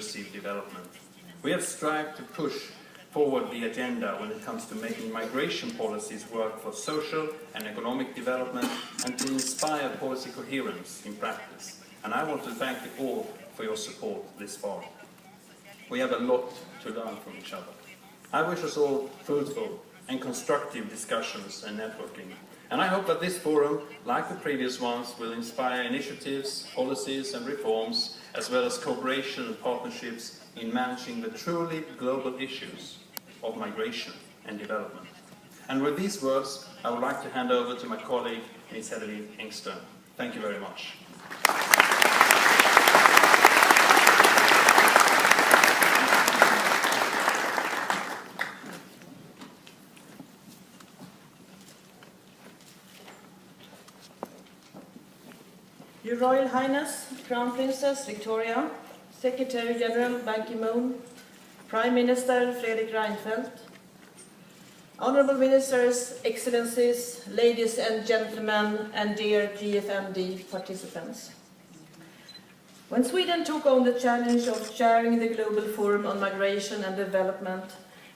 inclusive development. We have strived to push forward the agenda when it comes to making migration policies work for social and economic development and to inspire policy coherence in practice. And I want to thank you all for your support this far. We have a lot to learn from each other. I wish us all fruitful and constructive discussions and networking. And I hope that this forum, like the previous ones, will inspire initiatives, policies and reforms, as well as cooperation and partnerships in managing the truly global issues of migration and development. And with these words, I would like to hand over to my colleague, Ms. Hillevi Engström. Thank you very much. Your Royal Highness, Crown Princess Victoria, Secretary General Ban Ki-moon, Prime Minister Fredrik Reinfeldt, Honourable Ministers, Excellencies, ladies and gentlemen, and dear GFMD participants. When Sweden took on the challenge of chairing the Global Forum on Migration and Development,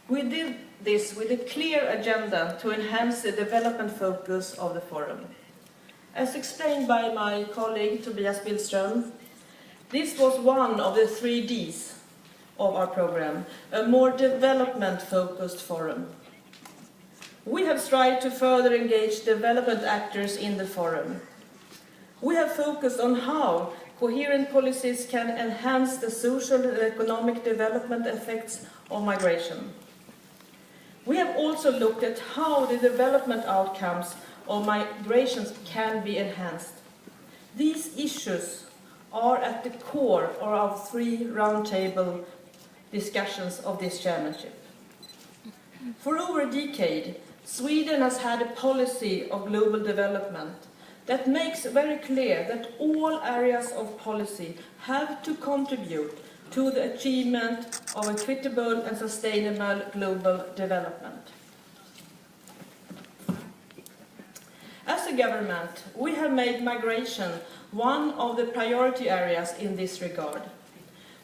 we did this with a clear agenda to enhance the development focus of the forum. As explained by my colleague Tobias Billström, this was one of the 3 Ds of our program, a more development-focused forum. We have strived to further engage development actors in the forum. We have focused on how coherent policies can enhance the social and economic development effects of migration. We have also looked at how the development outcomes of migrations can be enhanced. These issues are at the core of our 3 roundtable discussions of this chairmanship. For over a decade, Sweden has had a policy of global development that makes very clear that all areas of policy have to contribute to the achievement of equitable and sustainable global development. As a government, we have made migration one of the priority areas in this regard.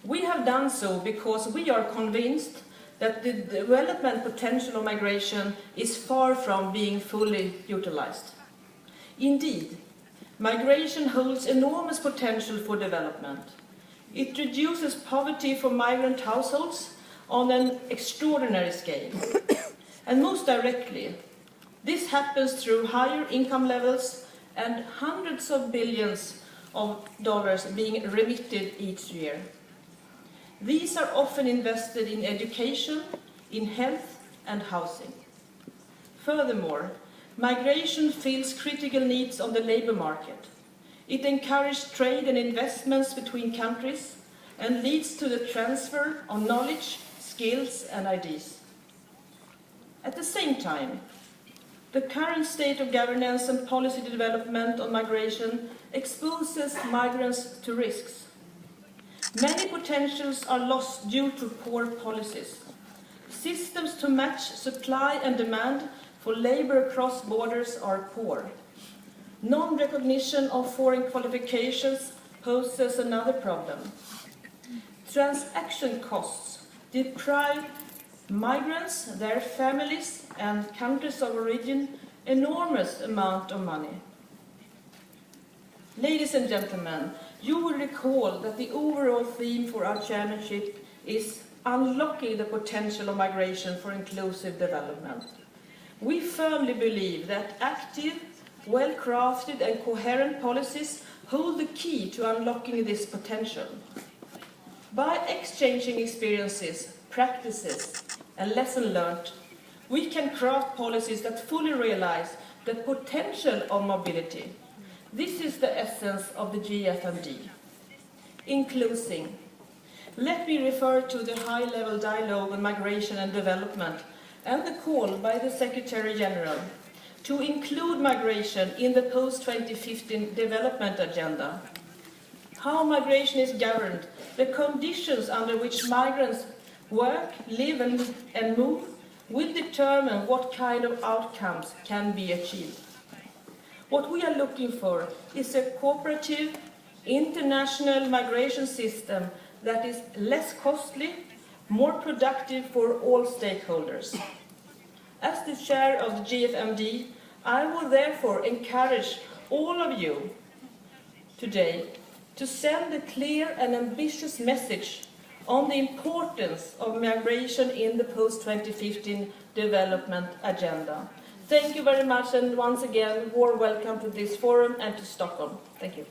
We have done so because we are convinced that the development potential of migration is far from being fully utilized. Indeed, migration holds enormous potential for development. It reduces poverty for migrant households on an extraordinary scale. And most directly, this happens through higher income levels and hundreds of billions of dollars being remitted each year. These are often invested in education, in health and housing. Furthermore, migration fills critical needs on the labour market. It encourages trade and investments between countries and leads to the transfer of knowledge, skills and ideas. At the same time, the current state of governance and policy development on migration exposes migrants to risks. Many potentials are lost due to poor policies. Systems to match supply and demand for labour across borders are poor. Non-recognition of foreign qualifications poses another problem. Transaction costs deprive migrants, their families and countries of origin enormous amount of money. Ladies and gentlemen, you will recall that the overall theme for our chairmanship is unlocking the potential of migration for inclusive development. We firmly believe that active, well-crafted and coherent policies hold the key to unlocking this potential. By exchanging experiences, practices and lessons learned, we can craft policies that fully realize the potential of mobility. This is the essence of the GFMD. In closing, let me refer to the high-level dialogue on migration and development and the call by the Secretary General to include migration in the post-2015 development agenda. How migration is governed, the conditions under which migrants work, live and move will determine what kind of outcomes can be achieved. What we are looking for is a cooperative, international migration system that is less costly, more productive for all stakeholders. As the chair of the GFMD, I will therefore encourage all of you today to send a clear and ambitious message on the importance of migration in the post-2015 development agenda. Thank you very much, and once again, warm welcome to this forum and to Stockholm. Thank you.